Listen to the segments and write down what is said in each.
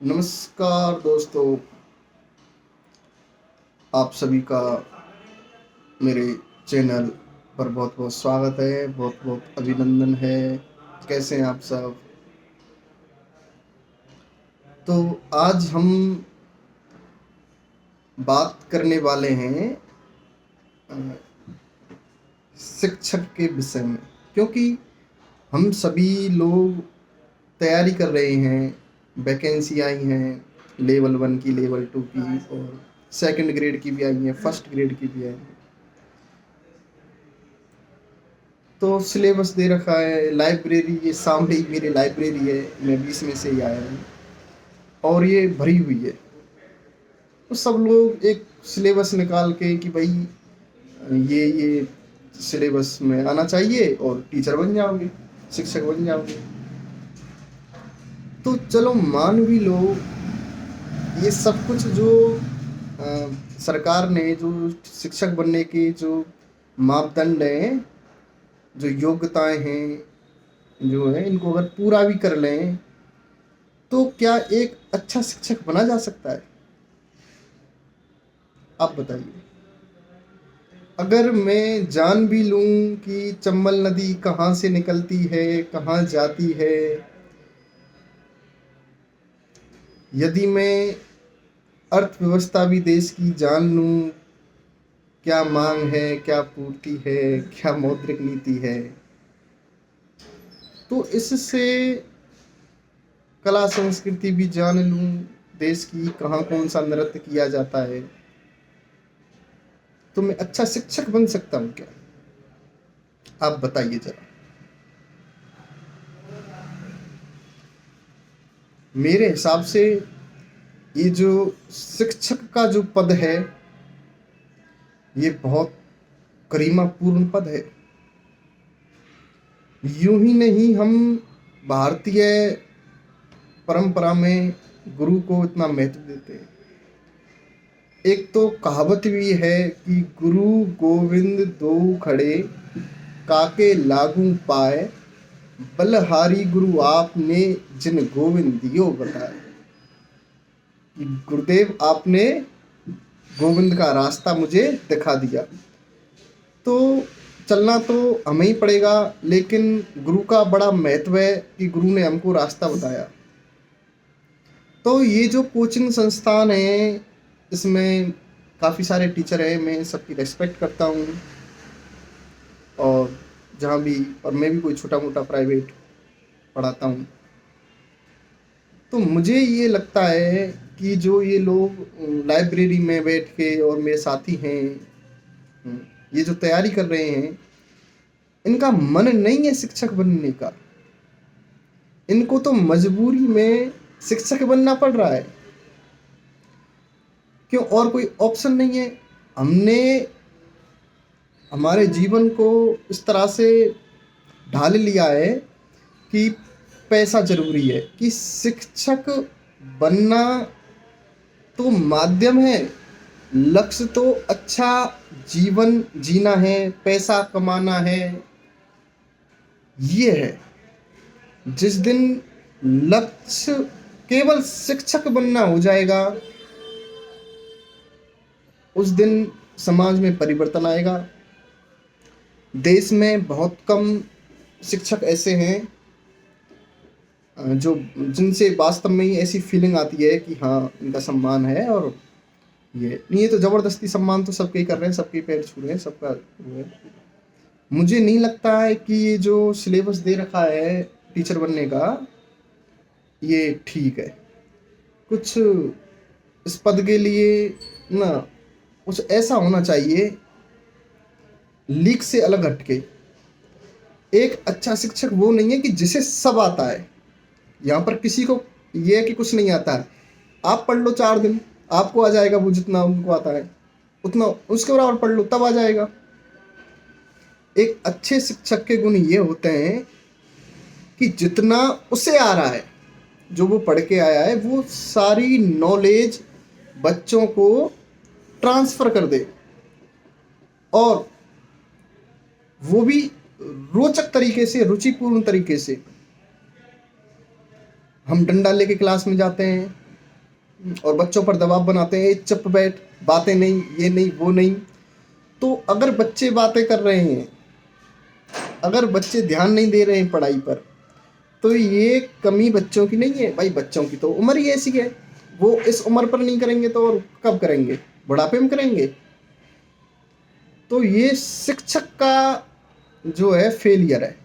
नमस्कार दोस्तों, आप सभी का मेरे चैनल पर बहुत बहुत स्वागत है, बहुत बहुत अभिनंदन है। कैसे हैं आप सब? तो आज हम बात करने वाले हैं अ, शिक्षक के विषय में, क्योंकि हम सभी लोग तैयारी कर रहे हैं। वैकेंसी आई हैं, लेवल 1 की, लेवल 2 की, और सेकंड ग्रेड की भी आई हैं, फर्स्ट ग्रेड की भी आई हैं। तो सिलेबस दे रखा है, लाइब्रेरी ये सामने ही मेरी लाइब्रेरी है, मैं बीच में से ही आया हूँ और ये भरी हुई है। तो सब लोग एक सिलेबस निकाल के कि भाई ये सिलेबस में आना चाहिए और टीचर बन जाओगे, शिक्षक बन जाओगे। तो चलो मान भी लो, ये सब कुछ जो सरकार ने जो शिक्षक बनने के जो मापदंड हैं, जो योग्यताएं हैं, जो है इनको अगर पूरा भी कर लें तो क्या एक अच्छा शिक्षक बना जा सकता है? आप बताइए। अगर मैं जान भी लूं कि चंबल नदी कहाँ से निकलती है, कहाँ जाती है, यदि मैं अर्थव्यवस्था भी देश की जान लूं, क्या मांग है, क्या पूर्ति है, क्या मौद्रिक नीति है, तो इससे कला संस्कृति भी जान लूं, देश की कहाँ कौन सा नृत्य किया जाता है, तो मैं अच्छा शिक्षक बन सकता हूँ क्या? आप बताइए जरा। मेरे हिसाब से ये जो शिक्षक का जो पद है, ये बहुत गरिमापूर्ण पद है। यूं ही नहीं, हम भारतीय परंपरा में गुरु को इतना महत्व देते हैं। एक तो कहावत भी है कि गुरु गोविंद दो खड़े, काके लागू पाए, बलहारी गुरु आपने जिन गोविंद दियो बताए। कि गुरुदेव आपने गोविंद का रास्ता मुझे दिखा दिया, तो चलना तो हमें ही पड़ेगा, लेकिन गुरु का बड़ा महत्व है कि गुरु ने हमको रास्ता बताया। तो ये जो कोचिंग संस्थान है, इसमें काफ़ी सारे टीचर हैं, मैं सबकी रिस्पेक्ट करता हूँ। और जहाँ भी, और मैं भी कोई छोटा मोटा प्राइवेट पढ़ाता हूँ, तो मुझे ये लगता है कि जो ये लोग लाइब्रेरी में बैठ के, और मेरे साथी हैं, ये जो तैयारी कर रहे हैं, इनका मन नहीं है शिक्षक बनने का। इनको तो मजबूरी में शिक्षक बनना पड़ रहा है। क्यों? और कोई ऑप्शन नहीं है। हमने हमारे जीवन को इस तरह से ढाल लिया है कि पैसा जरूरी है, कि शिक्षक बनना तो माध्यम है, लक्ष्य तो अच्छा जीवन जीना है, पैसा कमाना है, ये है। जिस दिन लक्ष्य केवल शिक्षक बनना हो जाएगा, उस दिन समाज में परिवर्तन आएगा। देश में बहुत कम शिक्षक ऐसे हैं जो जिनसे वास्तव में ही ऐसी फीलिंग आती है कि हाँ, इनका सम्मान है। और ये तो ज़बरदस्ती सम्मान तो सबके ही कर रहे हैं, सबके पैर छू रहे हैं, सबका वो है। मुझे नहीं लगता है कि ये जो सिलेबस दे रखा है टीचर बनने का, ये ठीक है। कुछ इस पद के लिए ना, कुछ ऐसा होना चाहिए लीक से अलग हटके। एक अच्छा शिक्षक वो नहीं है कि जिसे सब आता है। यहाँ पर किसी को ये है कि कुछ नहीं आता है, आप पढ़ लो 4 दिन, आपको आ जाएगा वो जितना उनको आता है, उतना उसके बराबर पढ़ लो, तब आ जाएगा। एक अच्छे शिक्षक के गुण ये होते हैं कि जितना उसे आ रहा है, जो वो पढ़ के आया है, वो सारी नॉलेज बच्चों को ट्रांसफ़र कर दे, और वो भी रोचक तरीके से, रुचिपूर्ण तरीके से। हम डंडा लेके क्लास में जाते हैं, और बच्चों पर दबाव बनाते हैं, चुप बैठ, बातें नहीं, ये नहीं, वो नहीं। तो अगर बच्चे बातें कर रहे हैं, अगर बच्चे ध्यान नहीं दे रहे हैं पढ़ाई पर, तो ये कमी बच्चों की नहीं है भाई, बच्चों की तो उम्र ही ऐसी है। वो इस उम्र पर नहीं करेंगे तो और कब करेंगे? बुढ़ापे में करेंगे। तो ये शिक्षक का जो है फेलियर है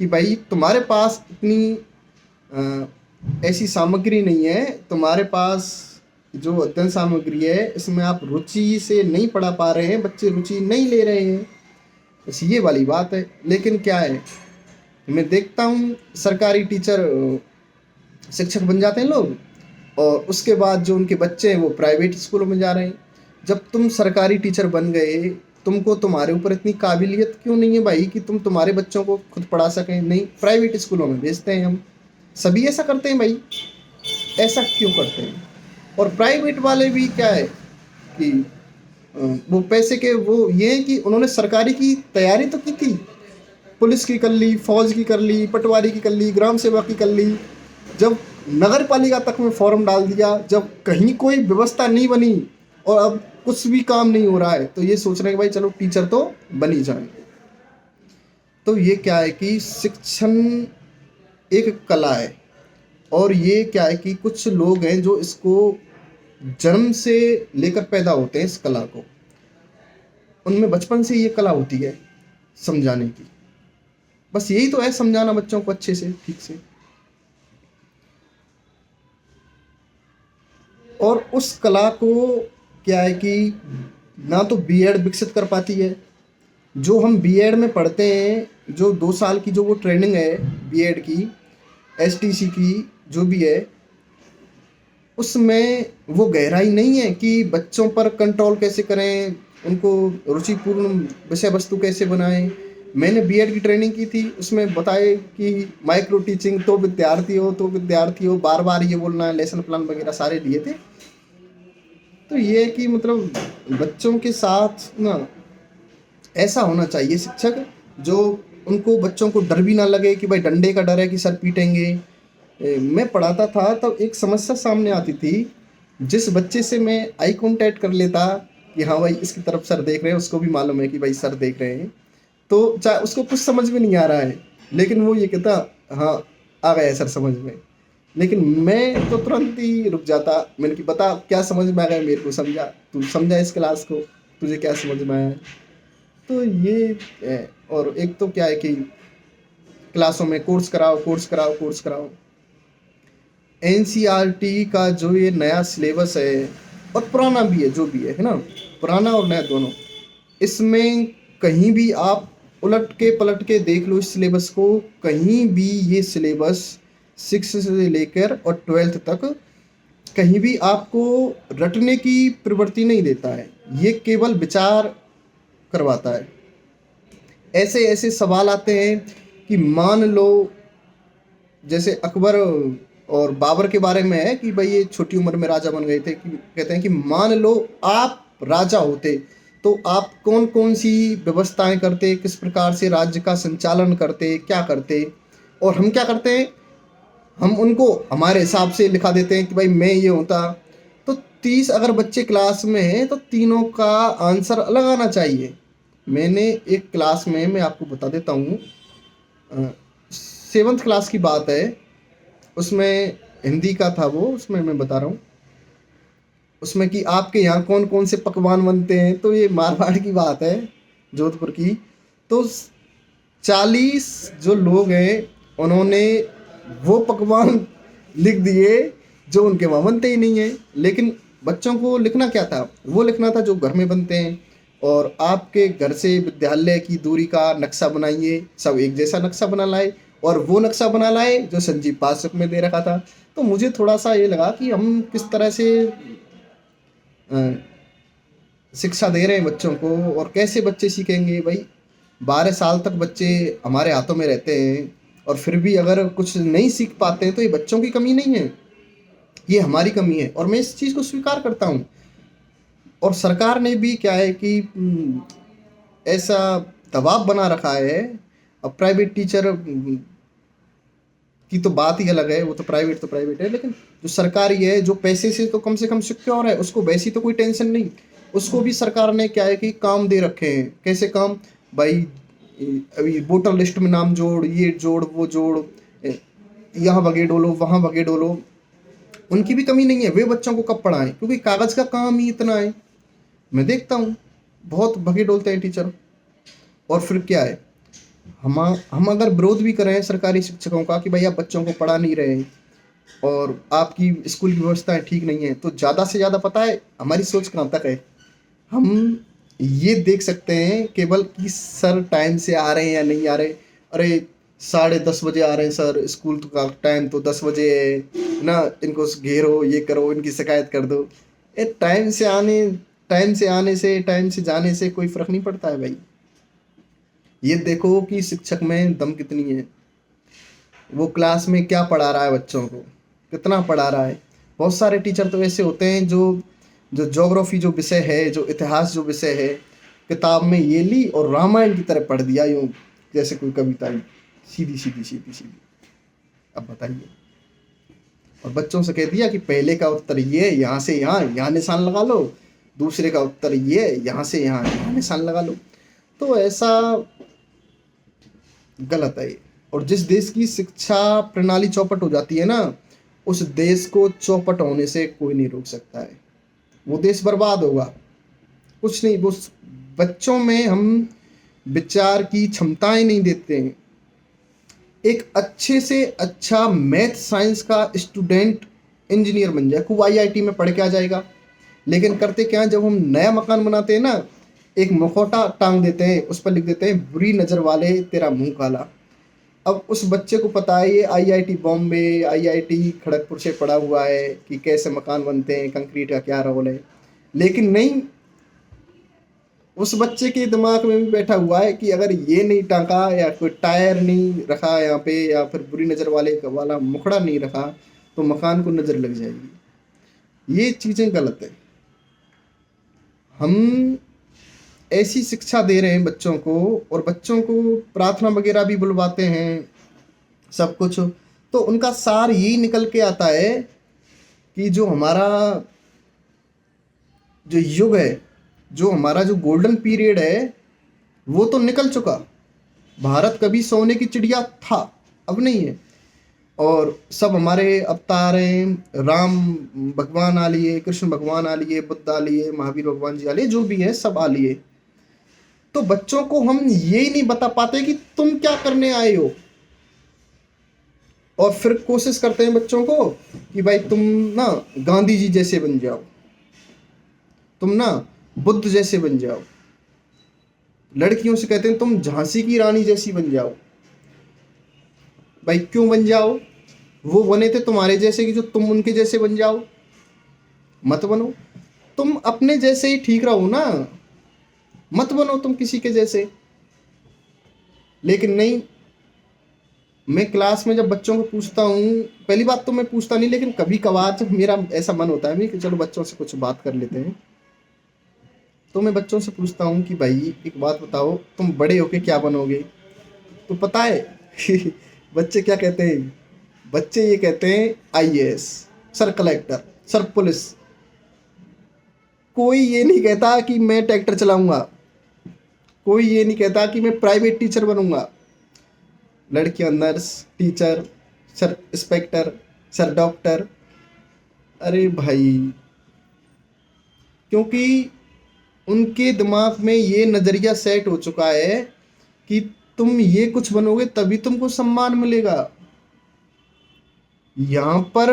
कि भाई तुम्हारे पास इतनी ऐसी सामग्री नहीं है, तुम्हारे पास जो अध्ययन सामग्री है इसमें आप रुचि से नहीं पढ़ा पा रहे हैं, बच्चे रुचि नहीं ले रहे हैं, बस ये वाली बात है। लेकिन क्या है, मैं देखता हूँ सरकारी टीचर शिक्षक बन जाते हैं लोग, और उसके बाद जो उनके बच्चे हैं वो प्राइवेट स्कूलों में जा रहे हैं। जब तुम सरकारी टीचर बन गए, तुमको तुम्हारे ऊपर इतनी काबिलियत क्यों नहीं है भाई कि तुम तुम्हारे बच्चों को खुद पढ़ा सकें? नहीं, प्राइवेट स्कूलों में भेजते हैं हम। सभी ऐसा करते हैं भाई, ऐसा क्यों करते हैं? और प्राइवेट वाले भी क्या है कि वो पैसे के वो ये है कि उन्होंने सरकारी की तैयारी तो की थी, पुलिस की कर ली, फौज की कर ली, पटवारी की कर ली, ग्राम सेवा की कर ली। जब नगर पालिका तक में फॉर्म डाल दिया, जब कहीं कोई व्यवस्था नहीं बनी और अब कुछ भी काम नहीं हो रहा है, तो ये सोच रहे हैं कि भाई चलो टीचर तो बन ही जाए। तो ये क्या है कि शिक्षण एक कला है, और ये क्या है कि कुछ लोग हैं जो इसको जन्म से लेकर पैदा होते हैं इस कला को, उनमें बचपन से ये कला होती है समझाने की। बस यही तो है, समझाना बच्चों को अच्छे से, ठीक से। और उस कला को क्या है कि ना तो बीएड विकसित कर पाती है। जो हम बीएड में पढ़ते हैं, जो 2 साल की जो वो ट्रेनिंग है बीएड की, एसटीसी की जो भी है, उसमें वो गहराई नहीं है कि बच्चों पर कंट्रोल कैसे करें, उनको रुचिपूर्ण विषय वस्तु कैसे बनाएं। मैंने बीएड की ट्रेनिंग की थी, उसमें बताए कि माइक्रो टीचिंग तो विद्यार्थी हो, बार बार ये बोलना है, लेसन प्लान वगैरह सारे दिए थे। तो ये है कि मतलब बच्चों के साथ ना ऐसा होना चाहिए शिक्षक, जो उनको बच्चों को डर भी ना लगे कि भाई डंडे का डर है कि सर पीटेंगे। मैं पढ़ाता था तब एक समस्या सामने आती थी, जिस बच्चे से मैं आई कांटेक्ट कर लेता कि हाँ भाई इसकी तरफ सर देख रहे हैं, उसको भी मालूम है कि भाई सर देख रहे हैं, तो चाहे उसको कुछ समझ में नहीं आ रहा है, लेकिन वो ये कहता हाँ आ गया सर समझ में। लेकिन मैं तो तुरंत ही रुक जाता, मैंने कि बता क्या समझ में आ गया, मेरे को समझा, तू समझा इस क्लास को, तुझे क्या समझ में आया? तो ये और एक तो क्या है कि क्लासों में कोर्स कराओ। एनसीईआरटी का जो ये नया सिलेबस है, और पुराना भी है जो भी है ना, पुराना और नया दोनों, इसमें कहीं भी आप उलट के पलट के देख लो इस सिलेबस को, कहीं भी ये सिलेबस 6 से लेकर और 12th तक कहीं भी आपको रटने की प्रवृत्ति नहीं देता है, ये केवल विचार करवाता है। ऐसे ऐसे सवाल आते हैं कि मान लो, जैसे अकबर और बाबर के बारे में है कि भाई ये छोटी उम्र में राजा बन गए थे, कि कहते हैं कि मान लो आप राजा होते तो आप कौन कौन सी व्यवस्थाएं करते, किस प्रकार से राज्य का संचालन करते, क्या करते। और हम क्या करते हैं, हम उनको हमारे हिसाब से लिखा देते हैं कि भाई मैं ये होता। तो 30 अगर बच्चे क्लास में हैं तो तीनों का आंसर अलग आना चाहिए। मैंने एक क्लास में, मैं आपको बता देता हूँ, 7th क्लास की बात है, उसमें हिंदी का था वो, उसमें मैं बता रहा हूँ, उसमें कि आपके यहाँ कौन कौन से पकवान बनते हैं, तो ये मारवाड़ की बात है, जोधपुर की। तो 40 जो लोग हैं उन्होंने वो पकवान लिख दिए जो उनके वहाँ बनते ही नहीं है। लेकिन बच्चों को लिखना क्या था, वो लिखना था जो घर में बनते हैं। और आपके घर से विद्यालय की दूरी का नक्शा बनाइए, सब एक जैसा नक्शा बना लाए, और वो नक्शा बना लाए जो संजीव पासक में दे रखा था। तो मुझे थोड़ा सा ये लगा कि हम किस तरह से शिक्षा दे रहे हैं बच्चों को, और कैसे बच्चे सीखेंगे भाई। 12 साल तक बच्चे हमारे हाथों में रहते हैं, और फिर भी अगर कुछ नहीं सीख पाते हैं तो ये बच्चों की कमी नहीं है, ये हमारी कमी है, और मैं इस चीज़ को स्वीकार करता हूँ। और सरकार ने भी क्या है कि ऐसा दबाव बना रखा है। अब प्राइवेट टीचर की तो बात ही अलग है, वो तो प्राइवेट है, लेकिन जो सरकारी है, जो पैसे से तो कम से कम सिक्योर है, उसको वैसी तो कोई टेंशन नहीं। उसको भी सरकार ने क्या है कि काम दे रखे हैं। कैसे काम भाई? अभी वोटर लिस्ट में नाम जोड़, ये जोड़, वो जोड़, यहाँ भगे डोलो, वहाँ भगे डोलो। उनकी भी कमी नहीं है, वे बच्चों को कब पढ़ाएं, क्योंकि कागज का काम ही इतना है। मैं देखता हूँ बहुत भगे डोलते हैं टीचर। और फिर क्या है, हम अगर विरोध भी करें सरकारी शिक्षकों का कि भाई आप बच्चों को पढ़ा नहीं रहे और आपकी स्कूल की व्यवस्थाएं ठीक नहीं है, तो ज़्यादा से ज़्यादा पता है हमारी सोच कहाँ तक है। हम ये देख सकते हैं केवल कि सर टाइम से आ रहे हैं या नहीं आ रहे। अरे 10:30 बजे आ रहे हैं सर, स्कूल तो का टाइम तो 10 बजे है ना, इनको घेरो, ये करो, इनकी शिकायत कर दो। ये टाइम से आने से, टाइम से जाने से कोई फर्क नहीं पड़ता है भाई। ये देखो कि शिक्षक में दम कितनी है, वो क्लास में क्या पढ़ा रहा है, बच्चों को कितना पढ़ा रहा है। बहुत सारे टीचर तो ऐसे होते हैं जो जो ज्योग्राफी जो विषय है, जो इतिहास जो विषय है, किताब में ये ली और रामायण की तरह पढ़ दिया, यूँ जैसे कोई कविता ही, सीधी सीधी सीधी सीधी। अब बताइए, और बच्चों से कह दिया कि पहले का उत्तर ये, यहाँ से यहाँ यहाँ निशान लगा लो, दूसरे का उत्तर ये, यहाँ से यहाँ यहाँ निशान लगा लो। तो ऐसा गलत है ये। और जिस देश की शिक्षा प्रणाली चौपट हो जाती है ना, उस देश को चौपट होने से कोई नहीं रोक सकता है। वो देश बर्बाद होगा। कुछ नहीं, वो बच्चों में हम विचार की क्षमताएं नहीं देते हैं। एक अच्छे से अच्छा मैथ साइंस का स्टूडेंट इंजीनियर बन जाए, खूब आईआईटी में पढ़ के आ जाएगा, लेकिन करते क्या है, जब हम नया मकान बनाते हैं ना, एक मुखौटा टांग देते हैं, उस पर लिख देते हैं बुरी नज़र वाले तेरा मुंह काला। अब उस बच्चे को पता है ये आईआईटी बॉम्बे, आईआईटी खड़गपुर से पढ़ा हुआ है कि कैसे मकान बनते हैं, कंक्रीट का क्या रोल है, लेकिन नहीं, उस बच्चे के दिमाग में भी बैठा हुआ है कि अगर ये नहीं टांका या कोई टायर नहीं रखा यहाँ पे, या फिर बुरी नज़र वाला मुखड़ा नहीं रखा, तो मकान को नज़र लग जाएगी। ये चीज़ें गलत है। हम ऐसी शिक्षा दे रहे हैं बच्चों को, और बच्चों को प्रार्थना वगैरह भी बुलवाते हैं, सब कुछ, तो उनका सार यही निकल के आता है कि जो हमारा जो युग है, जो हमारा जो गोल्डन पीरियड है, वो तो निकल चुका। भारत कभी सोने की चिड़िया था, अब नहीं है। और सब हमारे अवतार हैं, राम भगवान आ लिए, कृष्ण भगवान आ लिए, बुद्ध आ लिए, महावीर भगवान जी आ लिए, जो भी है सब आ लिए। तो बच्चों को हम यही नहीं बता पाते कि तुम क्या करने आए हो, और फिर कोशिश करते हैं बच्चों को कि भाई तुम ना गांधी जी जैसे बन जाओ, तुम ना बुद्ध जैसे बन जाओ। लड़कियों से कहते हैं तुम झांसी की रानी जैसी बन जाओ। भाई क्यों बन जाओ? वो बने थे तुम्हारे जैसे कि जो तुम उनके जैसे बन जाओ? मत बनो, तुम अपने जैसे ही ठीक रहो ना, मत बनो तुम किसी के जैसे। लेकिन नहीं, मैं क्लास में जब बच्चों को पूछता हूँ, पहली बात तो मैं पूछता नहीं, लेकिन कभी कभार जब मेरा ऐसा मन होता है कि चलो बच्चों से कुछ बात कर लेते हैं, तो मैं बच्चों से पूछता हूँ कि भाई एक बात बताओ, तुम बड़े होके क्या बनोगे? तो पता है बच्चे क्या कहते हैं? बच्चे ये कहते हैं IAS, sir collector, sir police. कोई ये नहीं कहता कि मैं ट्रैक्टर चलाऊंगा, कोई ये नहीं कहता कि मैं प्राइवेट टीचर बनूंगा। लड़कियां nurse, teacher, sir inspector, sir doctor. अरे भाई, क्योंकि उनके दिमाग में ये नज़रिया सेट हो चुका है कि तुम ये कुछ बनोगे तभी तुमको सम्मान मिलेगा। यहाँ पर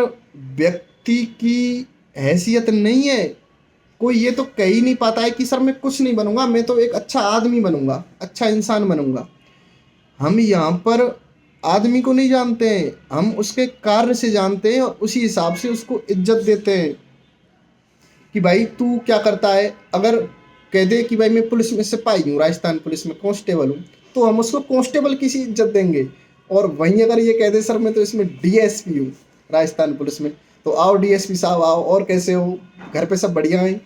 व्यक्ति की हैसियत नहीं है। कोई ये तो कह ही नहीं पाता है कि सर मैं कुछ नहीं बनूंगा, मैं तो एक अच्छा आदमी बनूंगा, अच्छा इंसान बनूंगा। हम यहाँ पर आदमी को नहीं जानते हैं, हम उसके कार्य से जानते हैं, और उसी हिसाब से उसको इज्जत देते हैं कि भाई तू क्या करता है। अगर कह दे कि भाई मैं पुलिस में सिपाही हूँ, राजस्थान पुलिस में कांस्टेबल हूँ, तो हम उसको कांस्टेबल की सी इज्जत देंगे। और वहीं अगर ये कह दे सर मैं तो इसमें डीएसपी हूँ राजस्थान पुलिस में, तो आओ डीएसपी साहब आओ, और कैसे हो, घर पे सब बढ़िया है?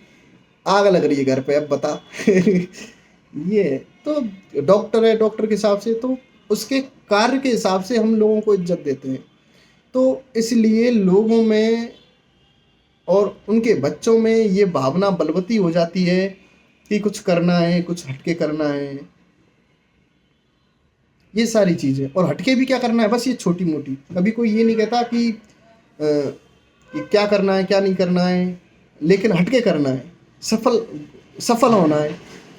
आग लग रही है घर पे, अब बता ये तो डॉक्टर है, डॉक्टर के हिसाब से, तो उसके कार्य के हिसाब से हम लोगों को इज्जत देते हैं। तो इसलिए लोगों में और उनके बच्चों में ये भावना बलवती हो जाती है कि कुछ करना है, कुछ हटके करना है, ये सारी चीज़ें। और हटके भी क्या करना है, बस ये छोटी मोटी। कभी कोई ये नहीं कहता कि क्या करना है क्या नहीं करना है, लेकिन हटके करना है, सफल सफल होना है।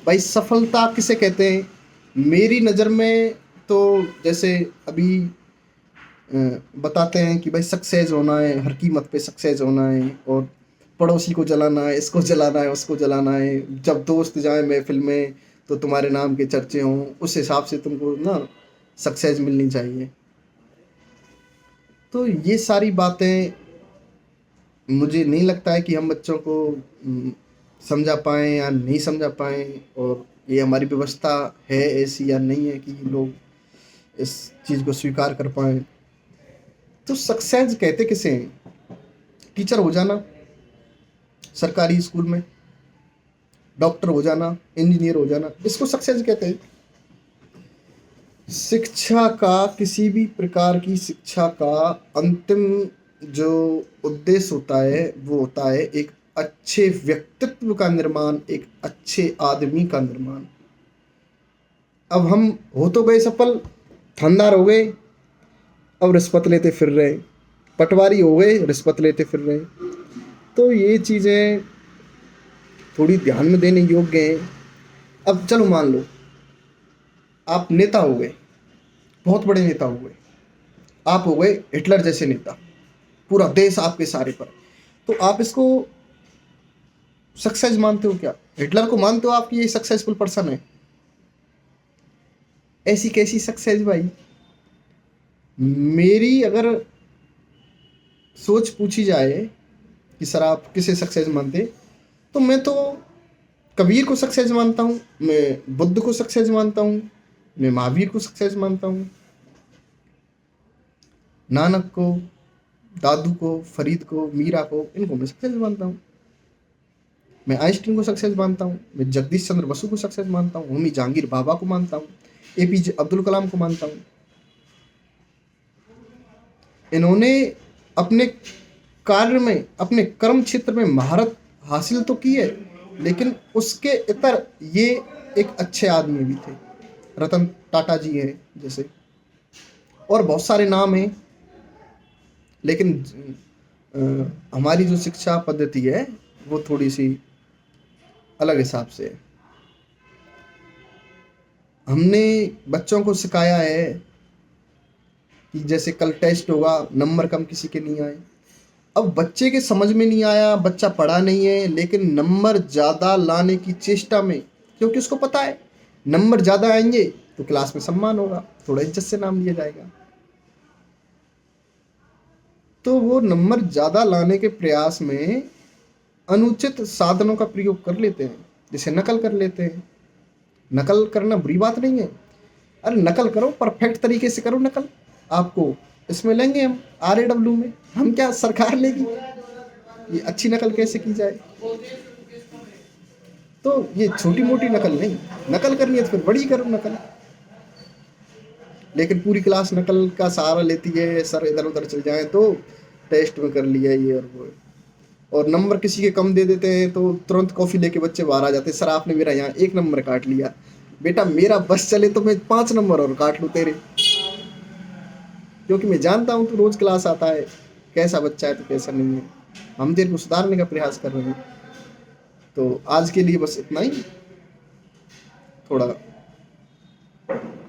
भाई सफलता किसे कहते हैं? मेरी नज़र में तो जैसे अभी बताते हैं कि भाई सक्सेस होना है, हर कीमत पे सक्सेस होना है, और पड़ोसी को जलाना है, इसको जलाना है, उसको जलाना है, जब दोस्त जाए महफिल में तो तुम्हारे नाम के चर्चे हों, उस हिसाब से तुमको ना सक्सेस मिलनी चाहिए। तो ये सारी बातें मुझे नहीं लगता है कि हम बच्चों को समझा पाएँ या नहीं समझा पाएँ, और ये हमारी व्यवस्था है ऐसी या नहीं है कि लोग इस चीज़ को स्वीकार कर पाएँ। तो सक्सेस कहते किसे हैं? टीचर हो जाना सरकारी स्कूल में, डॉक्टर हो जाना, इंजीनियर हो जाना, इसको सक्सेस कहते हैं। शिक्षा का, किसी भी प्रकार की शिक्षा का अंतिम जो उद्देश्य होता है वो होता है एक अच्छे व्यक्तित्व का निर्माण, एक अच्छे आदमी का निर्माण। अब हम हो तो गए सफल, थानेदार हो गए, अब रिश्वत लेते फिर रहे, पटवारी हो गए, रिश्वत लेते फिर रहे। तो ये चीज़ें थोड़ी ध्यान में देने योग्य हैं। अब चलो मान लो आप नेता हो गए, बहुत बड़े नेता हो गए, आप हो गए हिटलर जैसे नेता, पूरा देश आपके सहारे पर, तो आप इसको सक्सेस मानते हो क्या? हिटलर को मानते हो आप कि ये सक्सेसफुल पर्सन है? ऐसी कैसी सक्सेस भाई? मेरी अगर सोच पूछी जाए कि सर आप किसे सक्सेस मानते, तो मैं तो कबीर को सक्सेस मानता हूँ, मैं बुद्ध को सक्सेस मानता हूँ, मैं महावीर को सक्सेस मानता हूँ, नानक को, दादू को, फरीद को, मीरा को, इनको मैं सक्सेस मानता हूँ। मैं आइंस्टीन को सक्सेस मानता हूँ, मैं जगदीश चंद्र बसु को सक्सेस मानता हूँ, होमी जहांगीर बाबा को मानता हूँ, एपीजे अब्दुल कलाम को मानता हूँ। इन्होंने अपने कार्य में, अपने कर्म क्षेत्र में महारत हासिल तो की है, लेकिन उसके इतर ये एक अच्छे आदमी भी थे। रतन टाटा जी हैं जैसे, और बहुत सारे नाम हैं। लेकिन हमारी जो शिक्षा पद्धति है वो थोड़ी सी अलग हिसाब से है। हमने बच्चों को सिखाया है कि जैसे कल टेस्ट होगा, नंबर कम किसी के नहीं आए। अब बच्चे के समझ में नहीं आया, बच्चा पढ़ा नहीं है, लेकिन नंबर ज़्यादा लाने की चेष्टा में, क्योंकि उसको पता है नंबर ज़्यादा आएंगे तो क्लास में सम्मान होगा, थोड़ा इज्जत से नाम लिया जाएगा, तो वो नंबर ज़्यादा लाने के प्रयास में अनुचित साधनों का प्रयोग कर लेते हैं, जैसे नकल कर लेते हैं। नकल करना बुरी बात नहीं है, अरे नकल करो, परफेक्ट तरीके से करो नकल। आपको इसमें लेंगे हम RAW में, हम क्या सरकार लेगी? ये अच्छी नकल कैसे की जाए? तो ये छोटी मोटी नकल नहीं, नकल करनी है तो फिर बड़ी करो नकल। लेकिन पूरी क्लास नकल का सहारा लेती है, सर इधर उधर चल जाए तो टेस्ट में कर लिया ये और वो, और नंबर किसी के कम दे देते हैं तो तुरंत कॉफ़ी लेके बच्चे बाहर आ जाते हैं, सर आपने मेरा यहाँ 1 नंबर काट लिया। बेटा मेरा बस चले तो मैं 5 नंबर और काट लूँ तेरे, क्योंकि मैं जानता हूँ तू रोज़ क्लास आता है, कैसा बच्चा है तो कैसा नहीं है, हम तेरे को सुधारने का प्रयास कर रहे हैं। तो आज के लिए बस इतना ही, थोड़ा